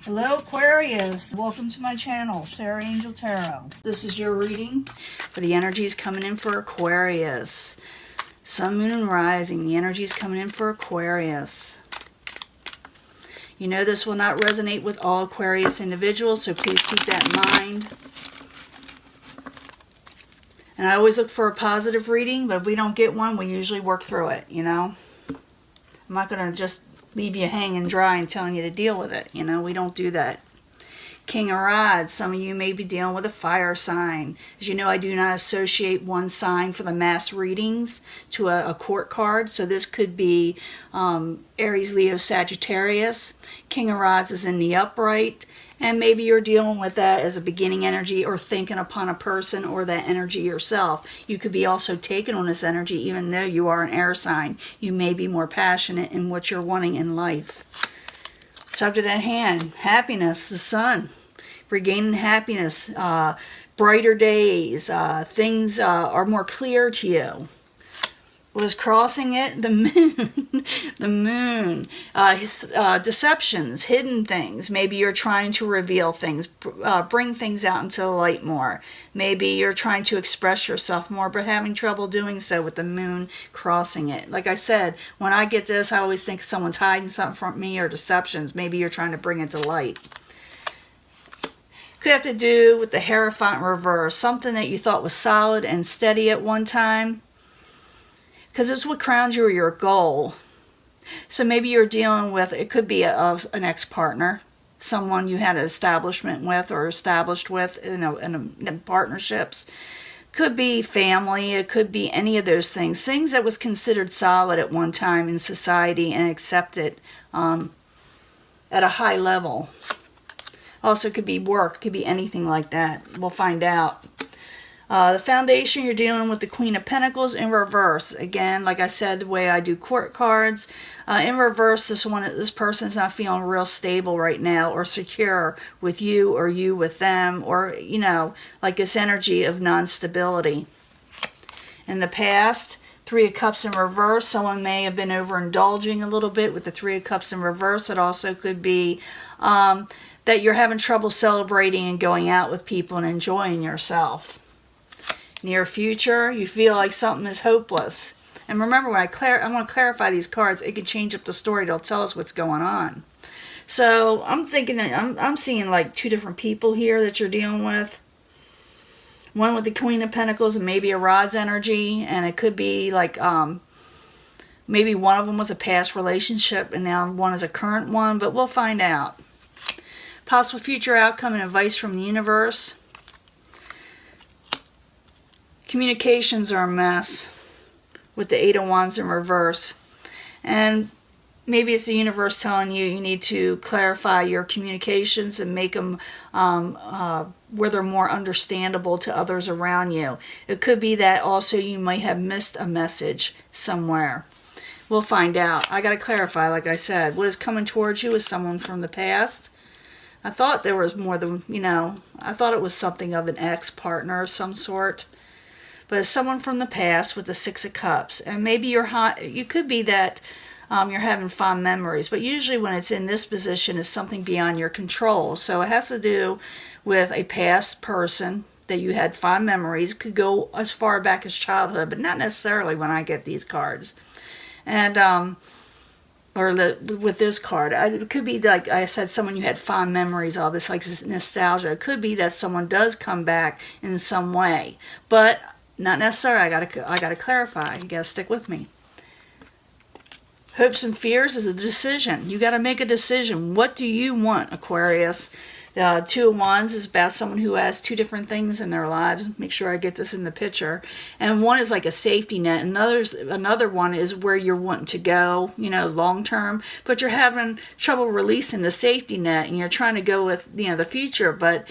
Hello Aquarius, welcome to my channel, Sarah Angel Tarot. This is your reading for the energies coming in for Aquarius. Sun, Moon, and Rising, the energies coming in for Aquarius. You know this will not resonate with all Aquarius individuals, so please keep that in mind. And I always look for a positive reading, but if we don't get one, we usually work through it, you know. I'm not going to just leave you hanging dry and telling you to deal with it. You know, we don't do that. King of Rods, some of you may be dealing with a fire sign. As you know, I do not associate one sign for the mass readings to a court card. So this could be Aries, Leo, Sagittarius. King of Rods is in the upright. And maybe you're dealing with that as a beginning energy or thinking upon a person or that energy yourself. You could be also taken on this energy even though you are an air sign. You may be more passionate in what you're wanting in life. Subject at hand, happiness, the sun. Regaining happiness, brighter days, things are more clear to you. What is crossing it? The moon. The moon. Deceptions, hidden things. Maybe you're trying to reveal things, bring things out into the light more. Maybe you're trying to express yourself more, but having trouble doing so with the moon crossing it. Like I said, when I get this, I always think someone's hiding something from me or deceptions. Maybe you're trying to bring it to light. Could have to do with the Hierophant reverse. Something that you thought was solid and steady at one time. Because it's what crowns you or your goal. So maybe you're dealing with, it could be an ex-partner, someone you had an establishment with or established with in partnerships. Could be family, it could be any of those things. Things that was considered solid at one time in society and accepted at a high level. Also could be work, could be anything like that. We'll find out. The foundation, you're dealing with the Queen of Pentacles in reverse. Again, like I said, the way I do court cards. In reverse, this person is not feeling real stable right now or secure with you or you with them, or, you know, like this energy of non-stability. In the past, Three of Cups in reverse, someone may have been overindulging a little bit with the Three of Cups in reverse. It also could be that you're having trouble celebrating and going out with people and enjoying yourself. Near future, you feel like something is hopeless. And remember, when I want to clarify these cards, it can change up the story. It'll tell us what's going on. So I'm thinking that I'm seeing like two different people here that you're dealing with. One with the Queen of Pentacles and maybe a Rods energy. And it could be like maybe one of them was a past relationship and now one is a current one. But we'll find out. Possible future outcome and advice from the universe. Communications are a mess with the Eight of Wands in reverse. And maybe it's the universe telling you you need to clarify your communications and make them where they're more understandable to others around you. It could be that also you might have missed a message somewhere. We'll find out. I got to clarify, like I said. What is coming towards you is someone from the past. I thought there was more than, you know, I thought it was something of an ex-partner of some sort. But it's someone from the past with the Six of Cups. And maybe you could be that you're having fond memories. But usually when it's in this position, it's something beyond your control. So it has to do with a past person that you had fond memories. Could go as far back as childhood, but not necessarily when I get these cards. And with this card, it could be like I said, someone you had fond memories of. It's like nostalgia. It could be that someone does come back in some way. But not necessarily. I gotta clarify. You gotta stick with me. Hopes and fears is a decision. You gotta make a decision. What do you want, Aquarius? The Two of Wands is about someone who has two different things in their lives. Make sure I get this in the picture. And one is like a safety net. Another one is where you're wanting to go, you know, long term. But you're having trouble releasing the safety net, and you're trying to go with, you know, the future. But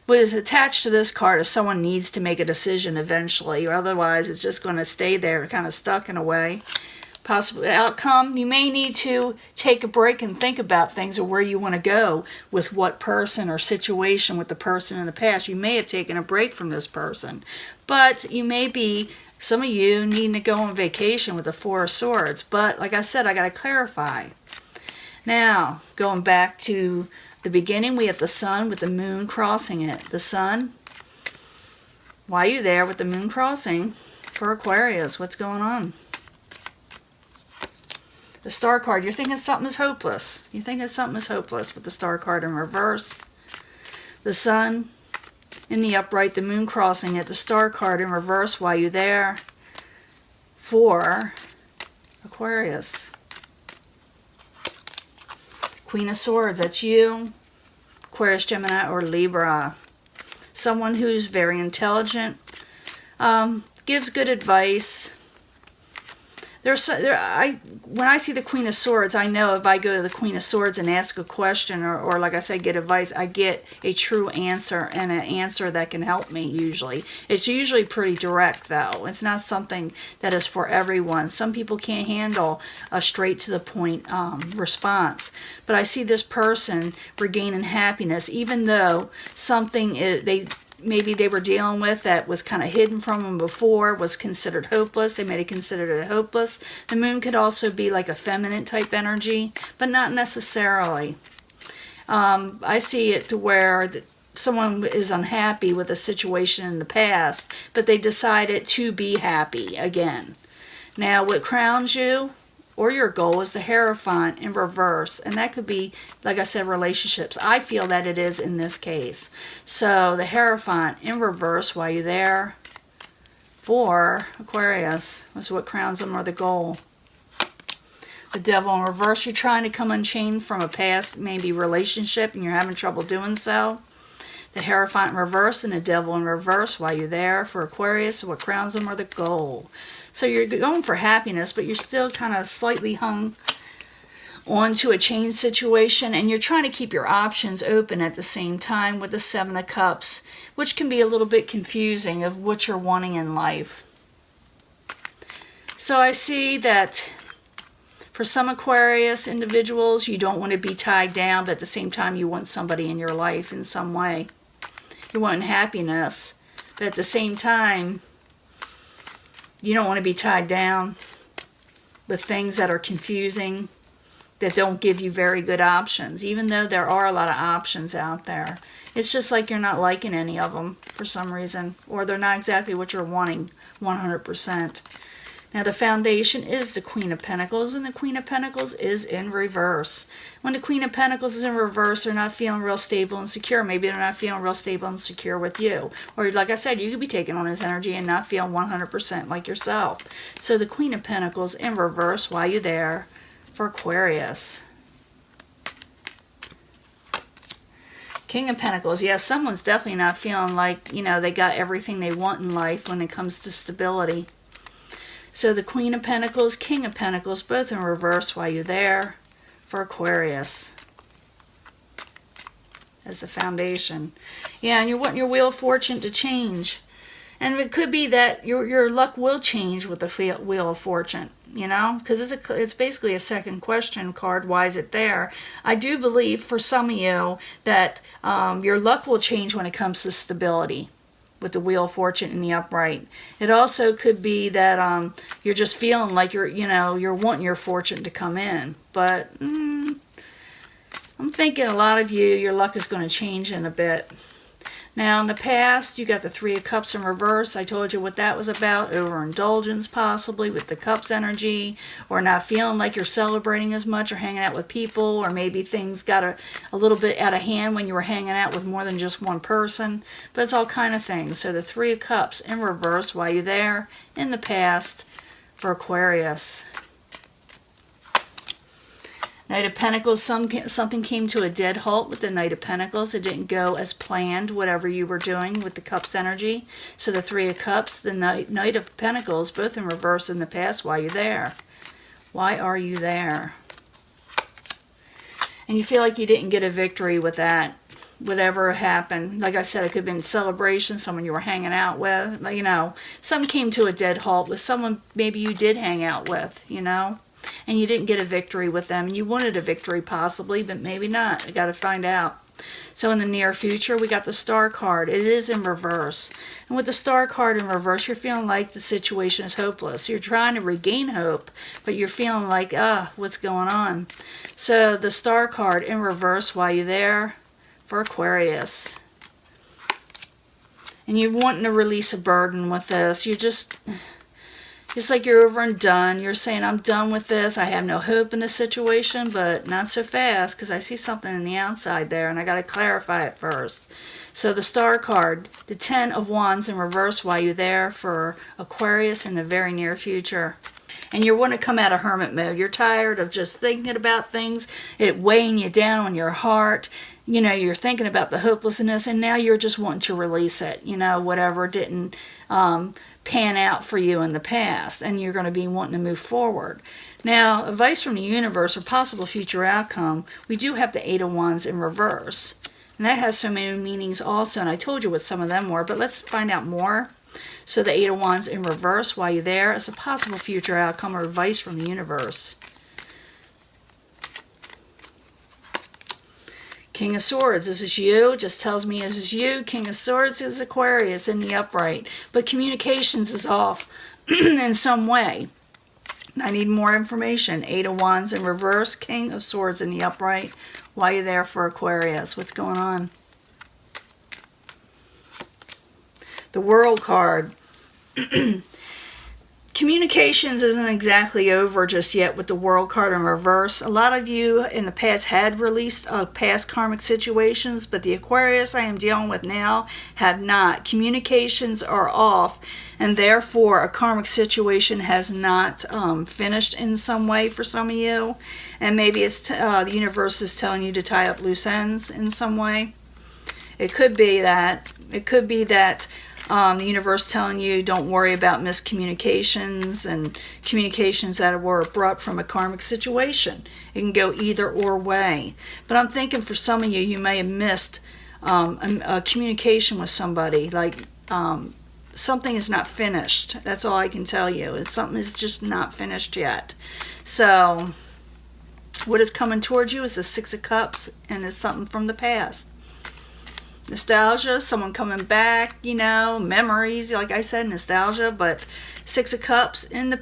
what is attached to this card is someone needs to make a decision eventually, or otherwise it's just going to stay there kind of stuck in a way. Possible outcome, you may need to take a break and think about things or where you want to go with what person or situation with the person in the past. You may have taken a break from this person, but you may be, some of you, needing to go on vacation with the Four of Swords. But like I said, I got to clarify. Now, going back to the beginning, we have the sun with the moon crossing it. The sun, why are you there with the moon crossing for Aquarius? What's going on? The star card, you're thinking something is hopeless. You're thinking something is hopeless with the star card in reverse. The sun in the upright, the moon crossing it, the star card in reverse. Why are you there for Aquarius? Queen of Swords, that's you. Aquarius, Gemini, or Libra. Someone who's very intelligent, gives good advice. When I see the Queen of Swords, I know if I go to the Queen of Swords and ask a question, or like I said, get advice, I get a true answer, and an answer that can help me usually. It's usually pretty direct, though. It's not something that is for everyone. Some people can't handle a straight-to-the-point response. But I see this person regaining happiness, even though something maybe they were dealing with that was kind of hidden from them before, was considered hopeless. They may have considered it hopeless. The moon could also be like a feminine type energy, but not necessarily. I see it to where someone is unhappy with a situation in the past, but they decided to be happy again. Now, what crowns you or your goal is the Hierophant in reverse. And that could be, like I said, relationships. I feel that it is in this case. So the Hierophant in reverse, while you're there for Aquarius, is what crowns them, or the goal. The Devil in reverse, you're trying to come unchained from a past, maybe relationship, and you're having trouble doing so. The Hierophant in reverse and the Devil in reverse while you're there for Aquarius, what crowns them, or the goal. So you're going for happiness, but you're still kind of slightly hung onto a chain situation, and you're trying to keep your options open at the same time with the Seven of Cups, which can be a little bit confusing of what you're wanting in life. So I see that for some Aquarius individuals, you don't want to be tied down, but at the same time you want somebody in your life in some way. You're wanting happiness, but at the same time, you don't want to be tied down with things that are confusing, that don't give you very good options, even though there are a lot of options out there. It's just like you're not liking any of them for some reason, or they're not exactly what you're wanting 100%. Now, the foundation is the Queen of Pentacles, and the Queen of Pentacles is in reverse. When the Queen of Pentacles is in reverse, they're not feeling real stable and secure. Maybe they're not feeling real stable and secure with you. Or, like I said, you could be taking on his energy and not feel 100% like yourself. So, the Queen of Pentacles in reverse while you're there for Aquarius. King of Pentacles, yes, someone's definitely not feeling like, they got everything they want in life when it comes to stability. So the Queen of Pentacles, King of Pentacles, both in reverse while you're there for Aquarius as the foundation. Yeah, and you're wanting your Wheel of Fortune to change. And it could be that your luck will change with the Wheel of Fortune, because it's basically a second question card. Why is it there? I do believe for some of you that your luck will change when it comes to stability with the Wheel of Fortune in the upright. It also could be that you're just feeling like you're wanting your fortune to come in. But I'm thinking a lot of you, your luck is going to change in a bit. Now, in the past, you got the Three of Cups in reverse. I told you what that was about. Overindulgence, possibly, with the Cups energy. Or not feeling like you're celebrating as much or hanging out with people. Or maybe things got a little bit out of hand when you were hanging out with more than just one person. But it's all kind of things. So the Three of Cups in reverse while you're there in the past for Aquarius. Knight of Pentacles, something came to a dead halt with the Knight of Pentacles. It didn't go as planned, whatever you were doing with the Cups energy. So the Three of Cups, the Knight of Pentacles, both in reverse in the past while you're there. Why are you there? And you feel like you didn't get a victory with that. Whatever happened. Like I said, it could have been celebration, someone you were hanging out with. Something came to a dead halt with someone maybe you did hang out with, and you didn't get a victory with them. And you wanted a victory possibly, but maybe not. You got to find out. So in the near future, we got the Star card. It is in reverse. And with the Star card in reverse, you're feeling like the situation is hopeless. You're trying to regain hope, but you're feeling like, what's going on? So the Star card in reverse, while you're there, for Aquarius. And you're wanting to release a burden with this. It's like you're over and done. You're saying, I'm done with this. I have no hope in this situation, but not so fast, because I see something on the outside there, and I got to clarify it first. So the Star card, the 10 of Wands in reverse while you're there for Aquarius in the very near future. And you want to come out of hermit mode. You're tired of just thinking about things, it weighing you down on your heart. You know, you're thinking about the hopelessness, and now you're just wanting to release it. You know, whatever didn't pan out for you in the past, and you're going to be wanting to move forward. Now, advice from the universe or possible future outcome, we do have the 8 of Wands in reverse. And that has so many meanings also, and I told you what some of them were, but let's find out more. So the 8 of Wands in reverse while you're there as a possible future outcome or advice from the universe. King of Swords, this is you. Just tells me this is you. King of Swords is Aquarius in the upright. But communications is off in some way. I need more information. 8 of Wands in reverse. King of Swords in the upright. Why are you there for Aquarius? What's going on? The World card. Communications isn't exactly over just yet with the World card in reverse. A lot of you in the past had released past karmic situations, but the Aquarius I am dealing with now have not. Communications are off, and therefore a karmic situation has not finished in some way for some of you. And maybe it's the universe is telling you to tie up loose ends in some way. It could be that. It could be that the universe telling you don't worry about miscommunications and communications that were abrupt from a karmic situation. It can go either or way. But I'm thinking for some of you, you may have missed a communication with somebody. Like something is not finished. That's all I can tell you. Something is just not finished yet. So what is coming towards you is the 6 of Cups, and it's something from the past. Nostalgia, someone coming back, you know, memories, like I said, nostalgia. But 6 of Cups in the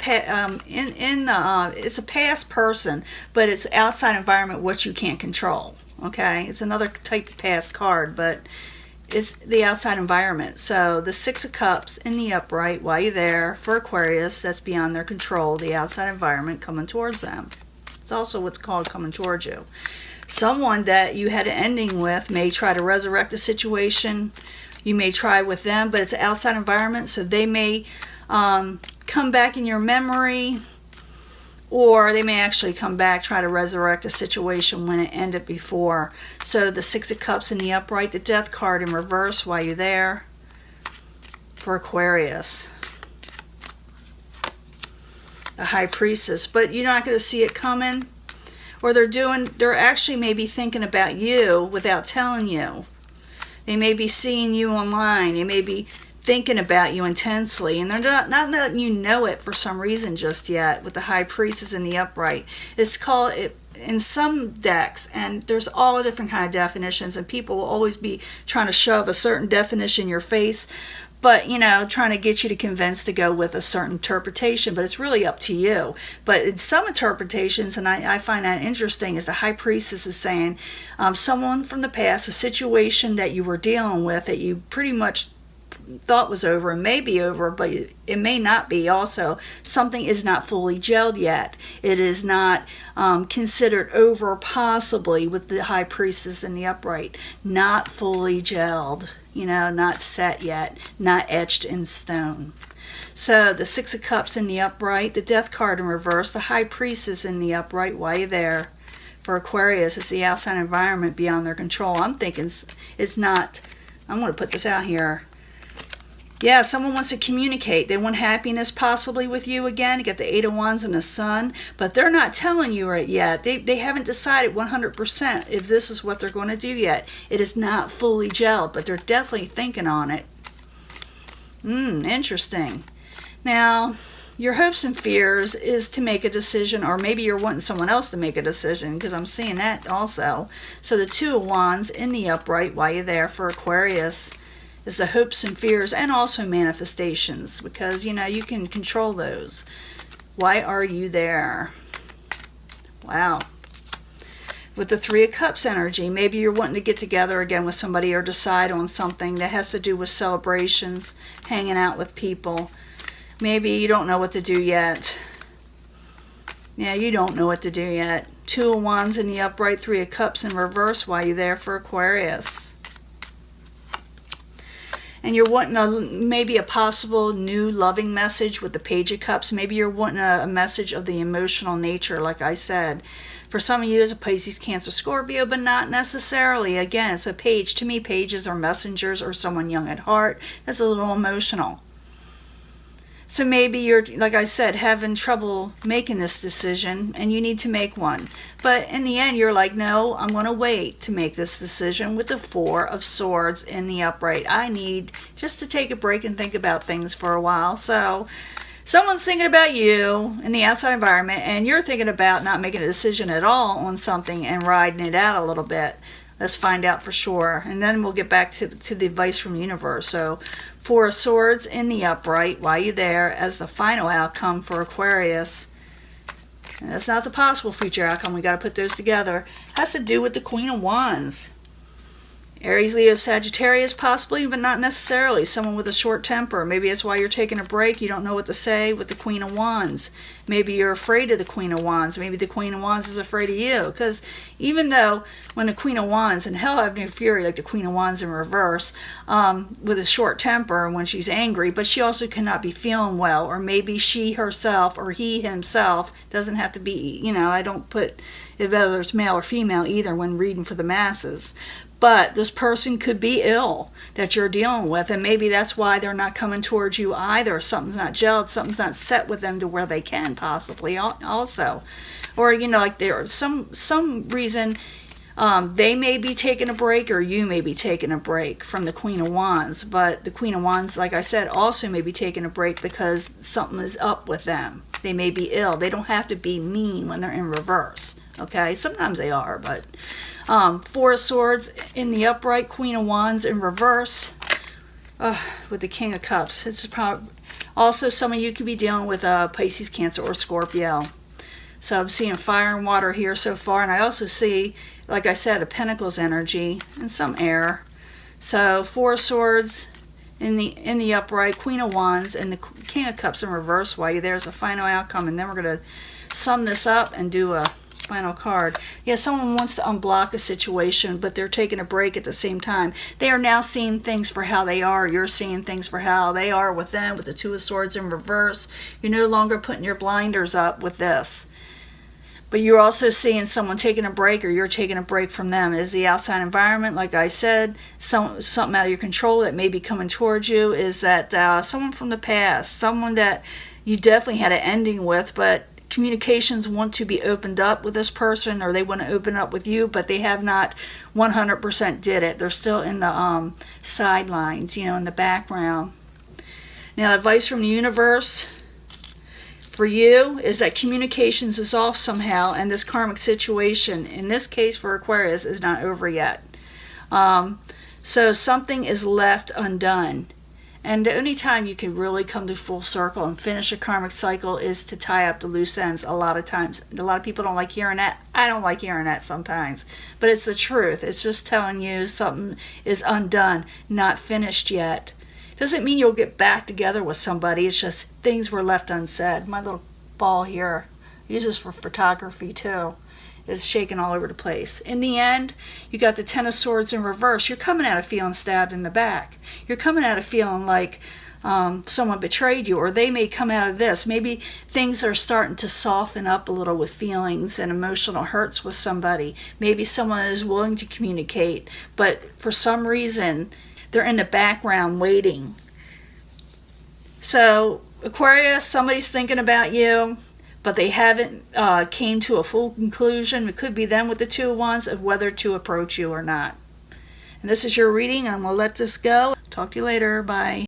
it's a past person, but it's outside environment which you can't control. Okay, it's another type of past card, but it's the outside environment. So the 6 of Cups in the upright while you're there for Aquarius, that's beyond their control. The outside environment coming towards them. It's also what's called coming towards you. Someone that you had an ending with may try to resurrect a situation. You may try with them, but it's an outside environment, so they may come back in your memory, or they may actually come back, try to resurrect a situation when it ended before. So the 6 of Cups in the upright, the Death card in reverse while you're there for Aquarius. The High Priestess, but you're not going to see it coming. Or they're actually maybe thinking about you without telling you. They may be seeing you online. They may be thinking about you intensely, and they're not letting you know it for some reason just yet. With the High Priestess in the upright, it's called it in some decks, and there's all different kind of definitions, and people will always be trying to shove a certain definition in your face. But, you know, trying to get you to convince to go with a certain interpretation, but it's really up to you. But in some interpretations, and I find that interesting, is the High Priestess is saying someone from the past, a situation that you were dealing with that you pretty much thought was over and may be over, but it may not be also. Something is not fully gelled yet. It is not considered over possibly with the High Priestess in the upright. Not fully gelled. You know, not set yet, not etched in stone. So the 6 of Cups in the upright, the Death card in reverse, the High Priestess in the upright while you're there for Aquarius. It's the outside environment beyond their control. I'm thinking it's not, I'm going to put this out here. Yeah, someone wants to communicate. They want happiness possibly with you again. You get the 8 of Wands and the Sun, but they're not telling you it yet. They haven't decided 100% if this is what they're going to do yet. It is not fully gelled, but they're definitely thinking on it. Interesting. Now, your hopes and fears is to make a decision, or maybe you're wanting someone else to make a decision, because I'm seeing that also. So the Two of Wands in the upright while you're there for Aquarius is the hopes and fears, and also manifestations, because, you know, you can control those. Why are you there? Wow. With the Three of Cups energy, maybe you're wanting to get together again with somebody or decide on something that has to do with celebrations, hanging out with people. Maybe you don't know what to do yet. Yeah, you don't know what to do yet. Two of Wands in the upright, Three of Cups in reverse while you're there for Aquarius. And you're wanting maybe a possible new loving message with the Page of Cups. Maybe you're wanting a message of the emotional nature, like I said. For some of you, it's a Pisces, Cancer, Scorpio, but not necessarily. Again, it's a page. To me, pages are messengers or someone young at heart that's a little emotional. So maybe you're, like I said, having trouble making this decision, and you need to make one. But in the end, you're like, no, I'm going to wait to make this decision with the Four of Swords in the upright. I need just to take a break and think about things for a while. So someone's thinking about you in the outside environment, and you're thinking about not making a decision at all on something and riding it out a little bit. Let's find out for sure. And then we'll get back to the advice from the universe. So Four of Swords in the upright while you're there as the final outcome for Aquarius. And that's not the possible future outcome. We got to put those together. It has to do with the Queen of Wands. Aries, Leo, Sagittarius possibly, but not necessarily. Someone with a short temper. Maybe that's why you're taking a break. You don't know what to say with the Queen of Wands. Maybe you're afraid of the Queen of Wands. Maybe the Queen of Wands is afraid of you. Because even though when the Queen of Wands, and hell have no fury, like the Queen of Wands in reverse, with a short temper when she's angry, but she also cannot be feeling well. Or maybe she herself or he himself, doesn't have to be, you know, I don't put if whether it's male or female either when reading for the masses. But this person could be ill that you're dealing with, and maybe that's why they're not coming towards you either. Something's not gelled, something's not set with them to where they can possibly also. Or, you know, like there's some reason they may be taking a break, or you may be taking a break from the Queen of Wands. But the Queen of Wands, like I said, also may be taking a break because something is up with them. They may be ill. They don't have to be mean when they're in reverse. Okay, sometimes they are, but Four of Swords in the upright, Queen of Wands in reverse with the King of Cups. It's probably also some of you could be dealing with Pisces, Cancer, or Scorpio. So I'm seeing fire and water here so far, and I also see, like I said, a Pentacles energy and some air. So Four of Swords in the upright, Queen of Wands, and the King of Cups in reverse while you're there as a final outcome. And then we're going to sum this up and do a final card. Yeah, someone wants to unblock a situation, but they're taking a break at the same time. They are now seeing things for how they are. You're seeing things for how they are with them, with the Two of Swords in reverse. You're no longer putting your blinders up with this. But you're also seeing someone taking a break, or you're taking a break from them. Is the outside environment, like I said, something out of your control that may be coming towards you? Is that someone from the past, someone that you definitely had an ending with, but communications want to be opened up with this person, or they want to open up with you, but they have not 100% did it. They're still in the sidelines, you know, in the background. Now, advice from the universe for you is that communications is off somehow, and this karmic situation, in this case for Aquarius, is not over yet. So something is left undone. And the only time you can really come to full circle and finish a karmic cycle is to tie up the loose ends a lot of times. A lot of people don't like hearing that. I don't like hearing that sometimes. But it's the truth. It's just telling you something is undone, not finished yet. Doesn't mean you'll get back together with somebody. It's just things were left unsaid. My little ball here, I use this for photography too, is shaking all over the place. In the end, you got the Ten of Swords in reverse. You're coming out of feeling stabbed in the back. You're coming out of feeling like someone betrayed you, or they may come out of this. Maybe things are starting to soften up a little with feelings and emotional hurts with somebody. Maybe someone is willing to communicate, but for some reason, they're in the background waiting. So, Aquarius, somebody's thinking about you, but they haven't came to a full conclusion. It could be them with the Two of Wands of whether to approach you or not. And this is your reading. I'm going to let this go. Talk to you later. Bye.